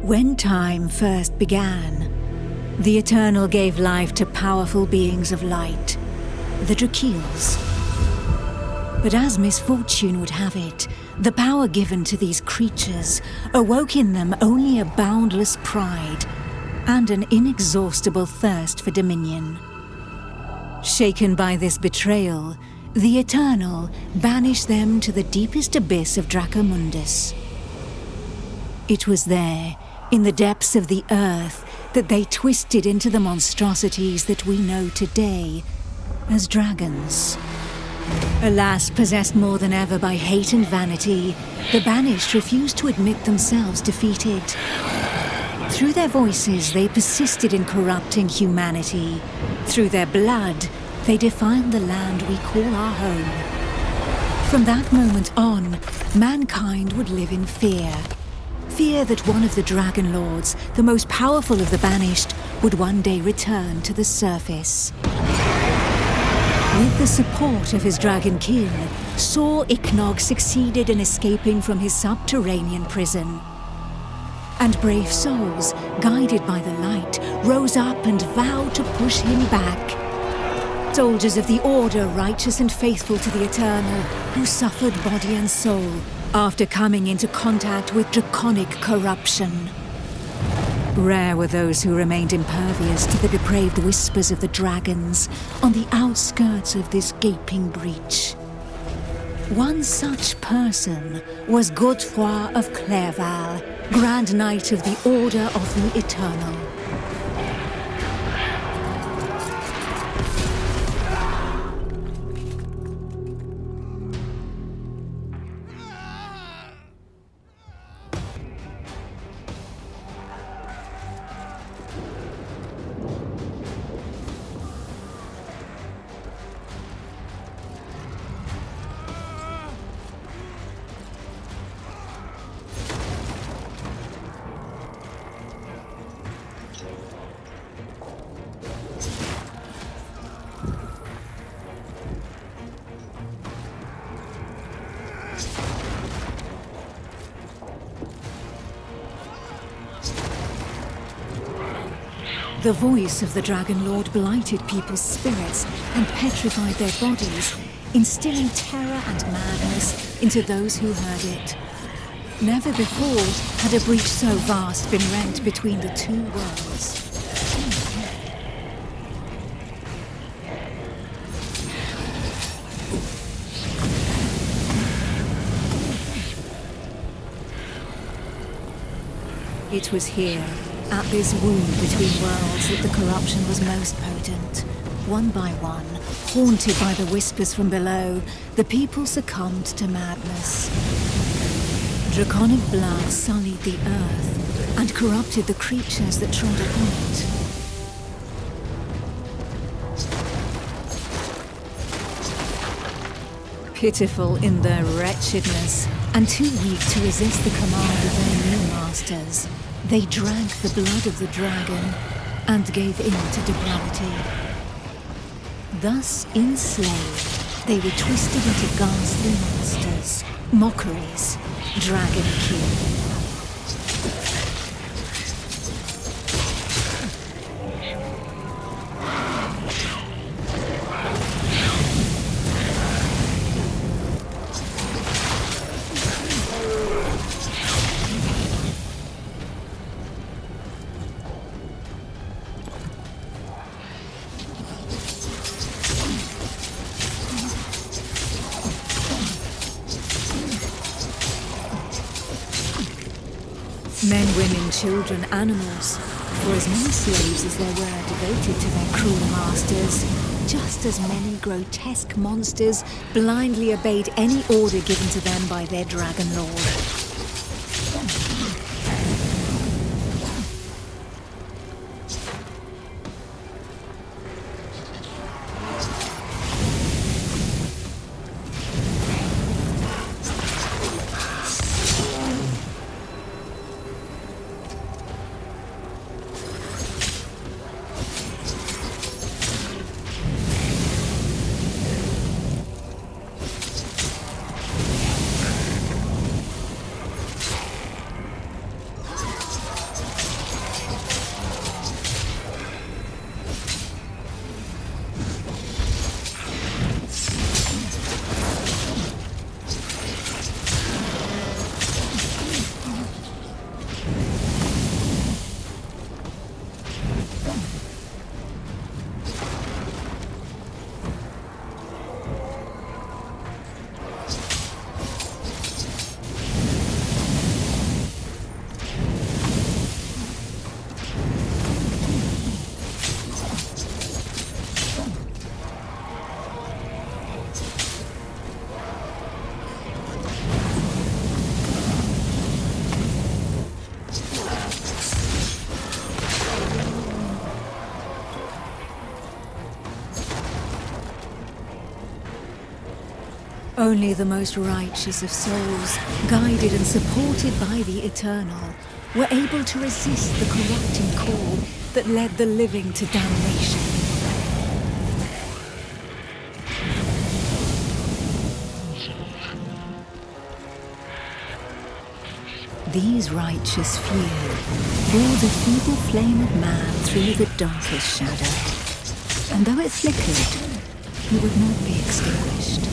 When time first began, the Eternal gave life to powerful beings of light, the Drakiels. But as misfortune would have it, the power given to these creatures awoke in them only a boundless pride and an inexhaustible thirst for dominion. Shaken by this betrayal, the Eternal banished them to the deepest abyss of Dracomundus. It was there, in the depths of the earth, that they twisted into the monstrosities that we know today as dragons. Alas, possessed more than ever by hate and vanity, the Banished refused to admit themselves defeated. Through their voices, they persisted in corrupting humanity. Through their blood, they defiled the land we call our home. From that moment on, mankind would live in fear. Fear that one of the Dragon Lords, the most powerful of the Banished, would one day return to the surface. With the support of his dragon kin, Sor Iknog succeeded in escaping from his subterranean prison. And brave souls, guided by the light, rose up and vowed to push him back. Soldiers of the Order, righteous and faithful to the Eternal, who suffered body and soul after coming into contact with draconic corruption. Rare were those who remained impervious to the depraved whispers of the dragons on the outskirts of this gaping breach. One such person was Godefroy of Clerval, Grand Knight of the Order of the Eternal. The voice of the Dragon Lord blighted people's spirits and petrified their bodies, instilling terror and madness into those who heard it. Never before had a breach so vast been rent between the two worlds. It was here, at this wound between worlds, that the corruption was most potent. One by one, haunted by the whispers from below, the people succumbed to madness. Draconic blood sullied the earth and corrupted the creatures that trod upon it. Pitiful in their wretchedness, and too weak to resist the command of their new masters, they drank the blood of the dragon and gave in to depravity. Thus enslaved, they were twisted into ghastly monsters, mockeries, dragonkin. Men, women, children, animals, for as many slaves as there were devoted to their cruel masters, just as many grotesque monsters blindly obeyed any order given to them by their dragon lord. Only the most righteous of souls, guided and supported by the Eternal, were able to resist the corrupting call that led the living to damnation. These righteous few bore the feeble flame of man through the darkest shadow, and though it flickered, it would not be extinguished.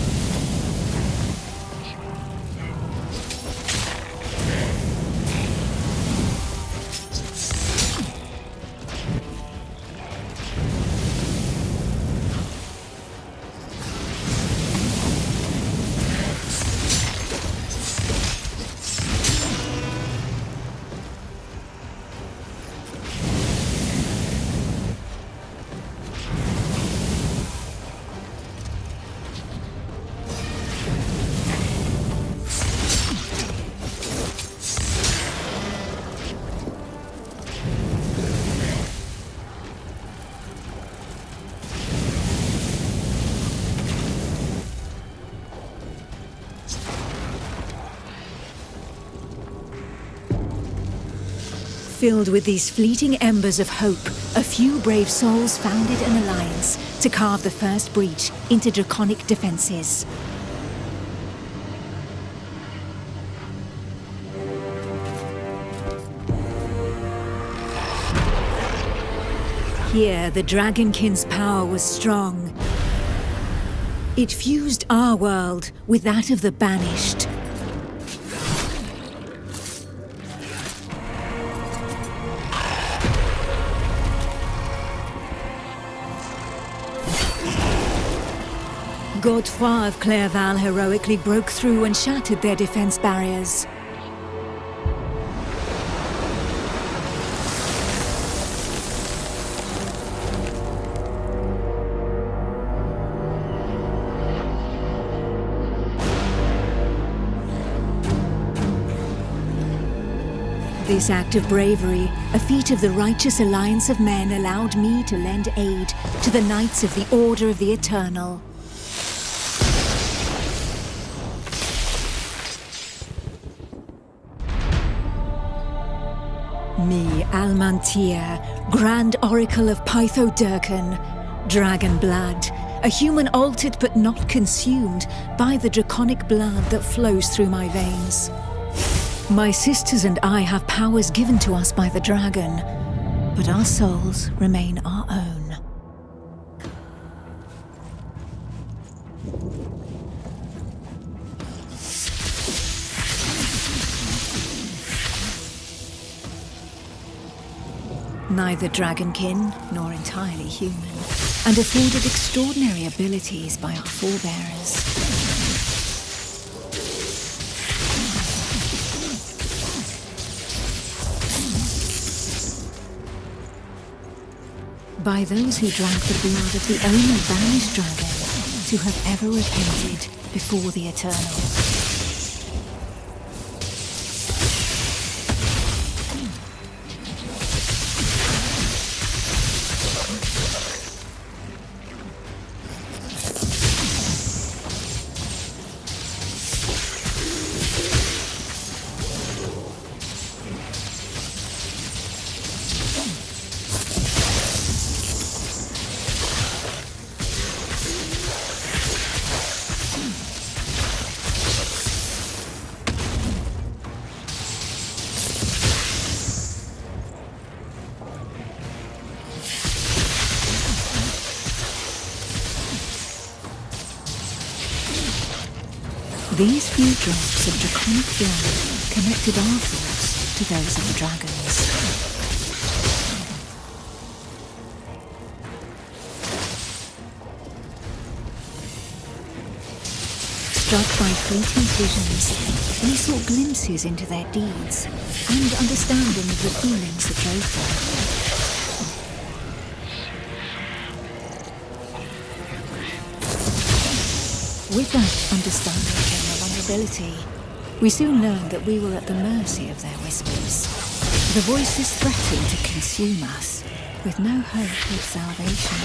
Filled with these fleeting embers of hope, a few brave souls founded an alliance to carve the first breach into draconic defenses. Here, the Dragonkin's power was strong. It fused our world with that of the Banished. Godefroy of Clairval heroically broke through and shattered their defense barriers. This act of bravery, a feat of the righteous alliance of men, allowed me to lend aid to the Knights of the Order of the Eternal. Me, Almantir, Grand Oracle of Pytho Durkan, Dragon Blood, a human altered but not consumed by the draconic blood that flows through my veins. My sisters and I have powers given to us by the dragon, but our souls remain our own. Neither dragonkin nor entirely human, and afforded extraordinary abilities by our forebearers. By those who drank the blood of the only banished dragon to have ever repented before the Eternal. These few drops of draconic blood connected our thoughts to those of the dragons. Struck by fleeting visions, we saw glimpses into their deeds and understanding of the feelings that drove them. With that understanding came a vulnerability. We soon learned that we were at the mercy of their whispers. The voices threatened to consume us, with no hope of salvation.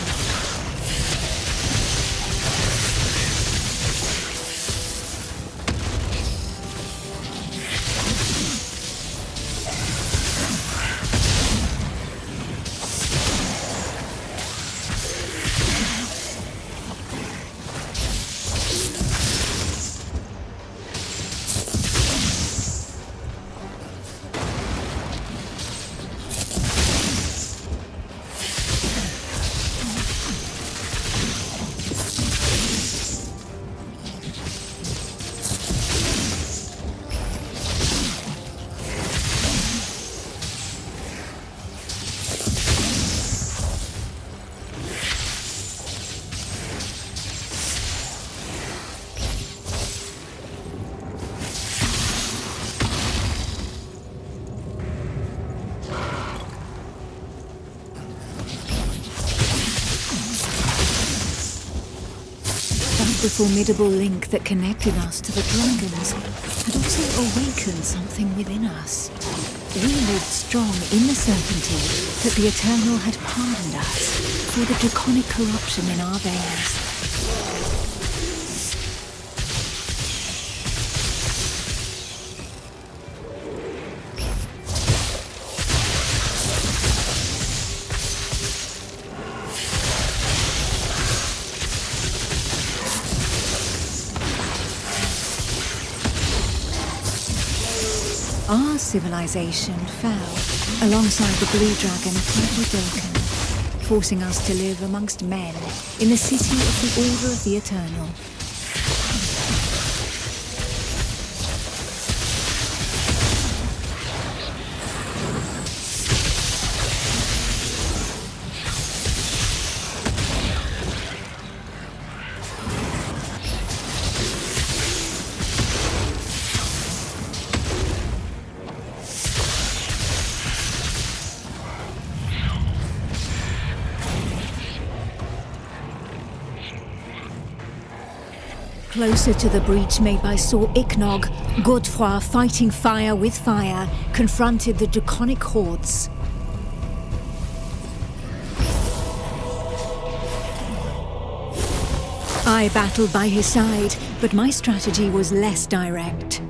The formidable link that connected us to the dragons had also awakened something within us. We lived strong in the certainty that the Eternal had pardoned us for the draconic corruption in our veins. Our civilization fell alongside the blue dragon tightly broken, forcing us to live amongst men in the city of the Order of the Eternal. Closer to the breach made by Sir Iknog, Godefroy, fighting fire with fire, confronted the draconic hordes. I battled by his side, but my strategy was less direct.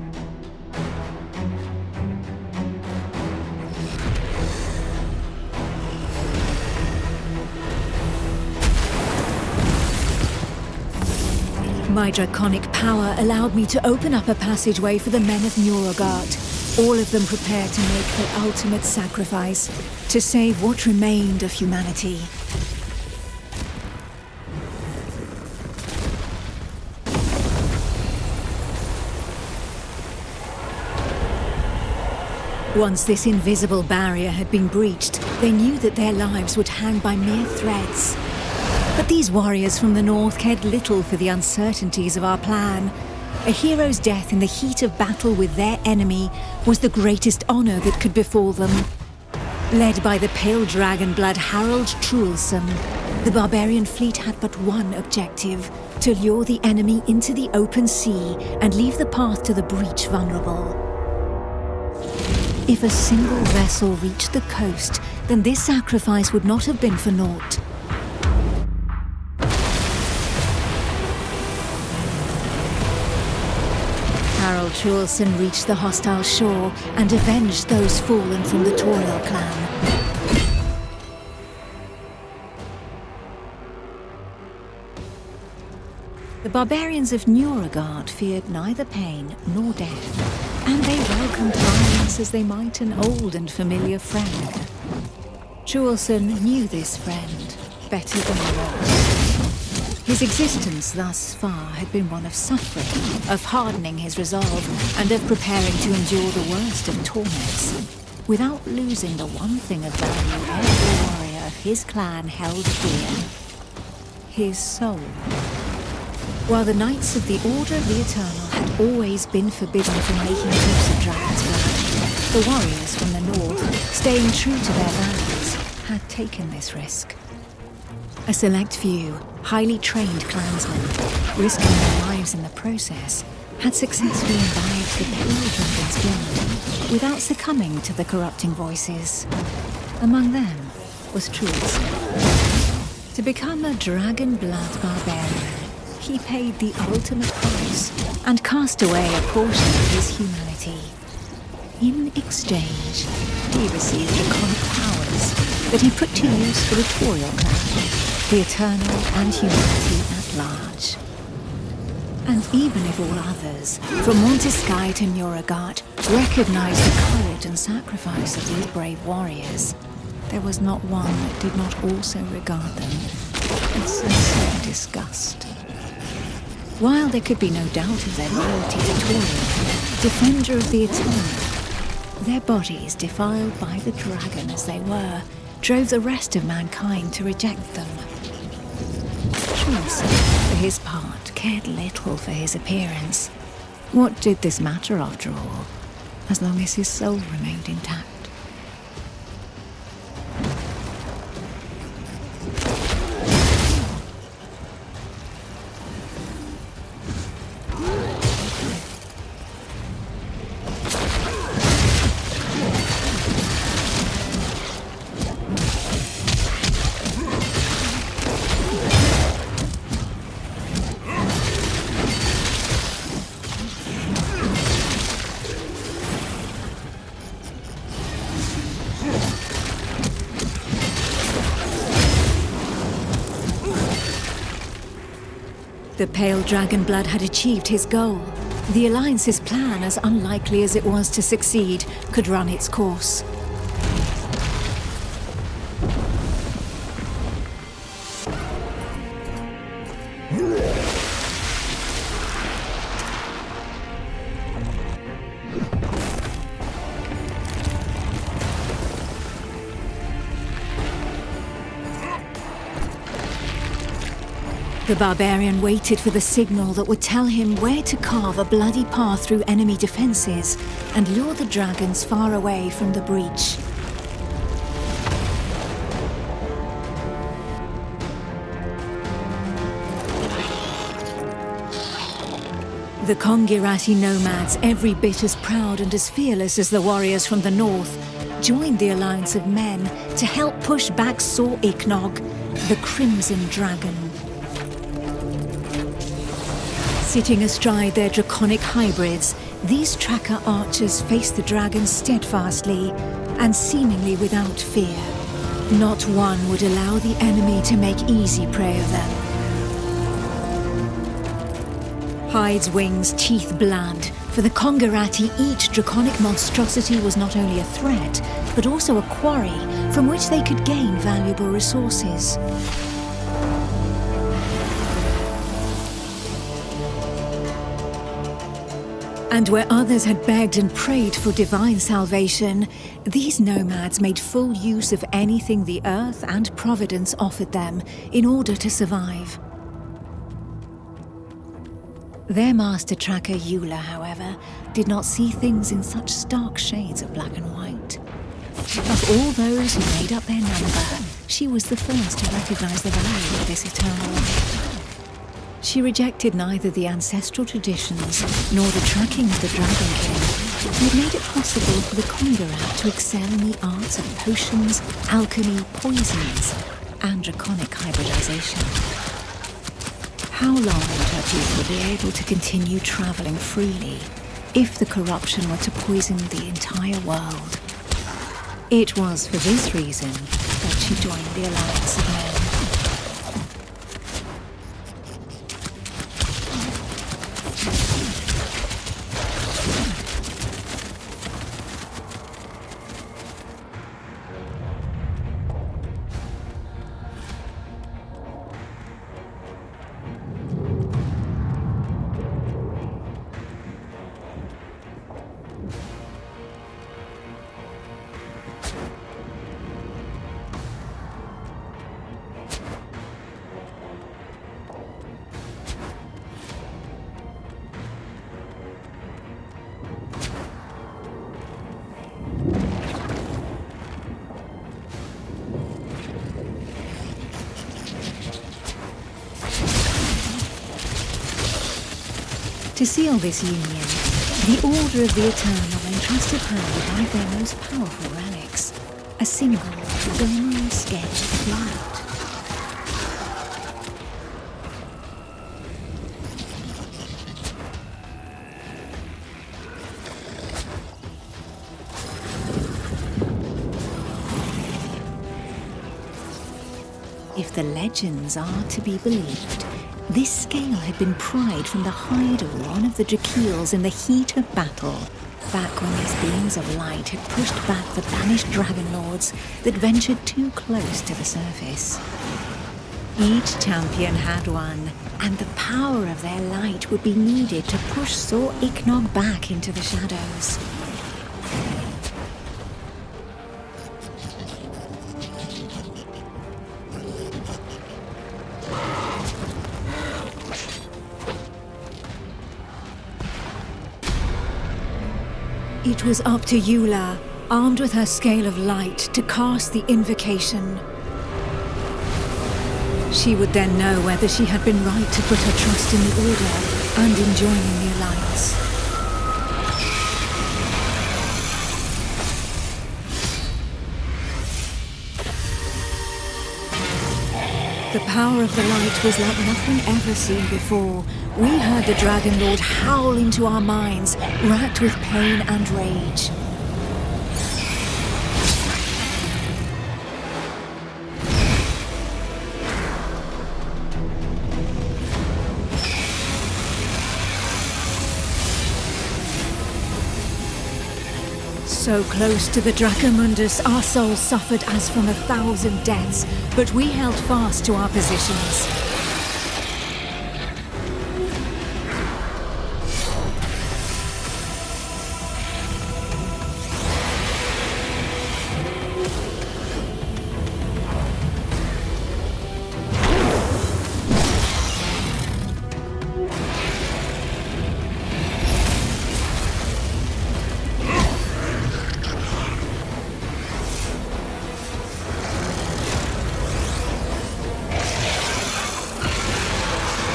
My draconic power allowed me to open up a passageway for the men of Nurogard, all of them prepared to make the ultimate sacrifice to save what remained of humanity. Once this invisible barrier had been breached, they knew that their lives would hang by mere threads. But these warriors from the north cared little for the uncertainties of our plan. A hero's death in the heat of battle with their enemy was the greatest honor that could befall them. Led by the pale dragon blood Harald Truelson, the barbarian fleet had but one objective: to lure the enemy into the open sea and leave the path to the breach vulnerable. If a single vessel reached the coast, then this sacrifice would not have been for naught. Harald Truelson reached the hostile shore and avenged those fallen from the Toriel clan. The barbarians of Nurogard feared neither pain nor death, and they welcomed violence as they might an old and familiar friend. Truelson knew this friend better than the rest. His existence thus far had been one of suffering, of hardening his resolve, and of preparing to endure the worst of torments, without losing the one thing of value every warrior of his clan held dear: his soul. While the Knights of the Order of the Eternal had always been forbidden from making use of dragon's blood, the warriors from the north, staying true to their values, had taken this risk. A select few, highly trained clansmen, risking their lives in the process, had successfully imbibed the pure dragon's blood without succumbing to the corrupting voices. Among them was Truls. To become a dragon blood barbarian, he paid the ultimate price and cast away a portion of his humanity. In exchange, he received draconic powers that he put to use for the Toriel clan, the Eternal and humanity at large. And even if all others, from Monteskai to Nuragat, recognized the courage and sacrifice of these brave warriors, there was not one that did not also regard them with sincere disgust. While there could be no doubt of their loyalty to Toriel, defender of the Eternal, their bodies, defiled by the dragon as they were, drove the rest of mankind to reject them. Truls, for his part, cared little for his appearance. What did this matter after all, as long as his soul remained intact? The pale dragon blood had achieved his goal. The Alliance's plan, as unlikely as it was to succeed, could run its course. The barbarian waited for the signal that would tell him where to carve a bloody path through enemy defenses and lure the dragons far away from the breach. The Kongirati nomads, every bit as proud and as fearless as the warriors from the north, joined the alliance of men to help push back Sor Iknog, the Crimson Dragon. Sitting astride their draconic hybrids, these tracker archers faced the dragons steadfastly and seemingly without fear. Not one would allow the enemy to make easy prey of them. Hides, wings, teeth, blood. For the Kongirati, each draconic monstrosity was not only a threat, but also a quarry from which they could gain valuable resources. And where others had begged and prayed for divine salvation, these nomads made full use of anything the earth and providence offered them in order to survive. Their master tracker Yula, however, did not see things in such stark shades of black and white. Of all those who made up their number, she was the first to recognize the value of this eternal life. She rejected neither the ancestral traditions nor the tracking of the Dragonkin, and it made it possible for the Kongirat to excel in the arts of potions, alchemy, poisons, and draconic hybridization. How long would her people be able to continue traveling freely if the corruption were to poison the entire world? It was for this reason that she joined the Alliance of Men. To seal this union, the Order of the Eternal entrusted her with one of their most powerful relics, a single, glimmering scale of light. If the legends are to be believed, this scale had been pried from the hide of one of the Drakiels in the heat of battle, back when these beings of light had pushed back the banished dragon lords that ventured too close to the surface. Each champion had one, and the power of their light would be needed to push Sir Eko back into the shadows. It was up to Yula, armed with her scale of light, to cast the invocation. She would then know whether she had been right to put her trust in the Order and in joining the Alliance. The power of the light was like nothing ever seen before. We heard the Dragon Lord howl into our minds, racked with pain and rage. So close to the Dracomundus, our souls suffered as from 1,000 deaths, but we held fast to our positions.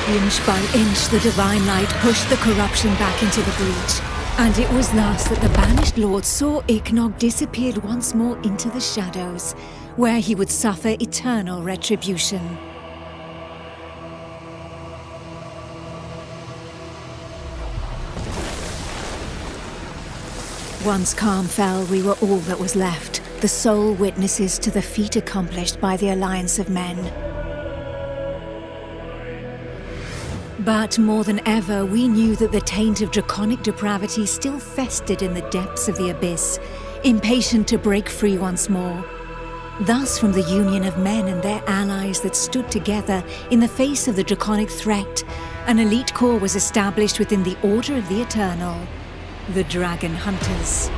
Inch by inch, the divine light pushed the corruption back into the breach, and it was thus that the banished lord Sir Eko disappeared once more into the shadows, where he would suffer eternal retribution. Once calm fell, we were all that was left, the sole witnesses to the feat accomplished by the Alliance of Men. But more than ever, we knew that the taint of draconic depravity still festered in the depths of the abyss, impatient to break free once more. Thus, from the union of men and their allies that stood together in the face of the draconic threat, an elite corps was established within the Order of the Eternal, the Dragon Hunters.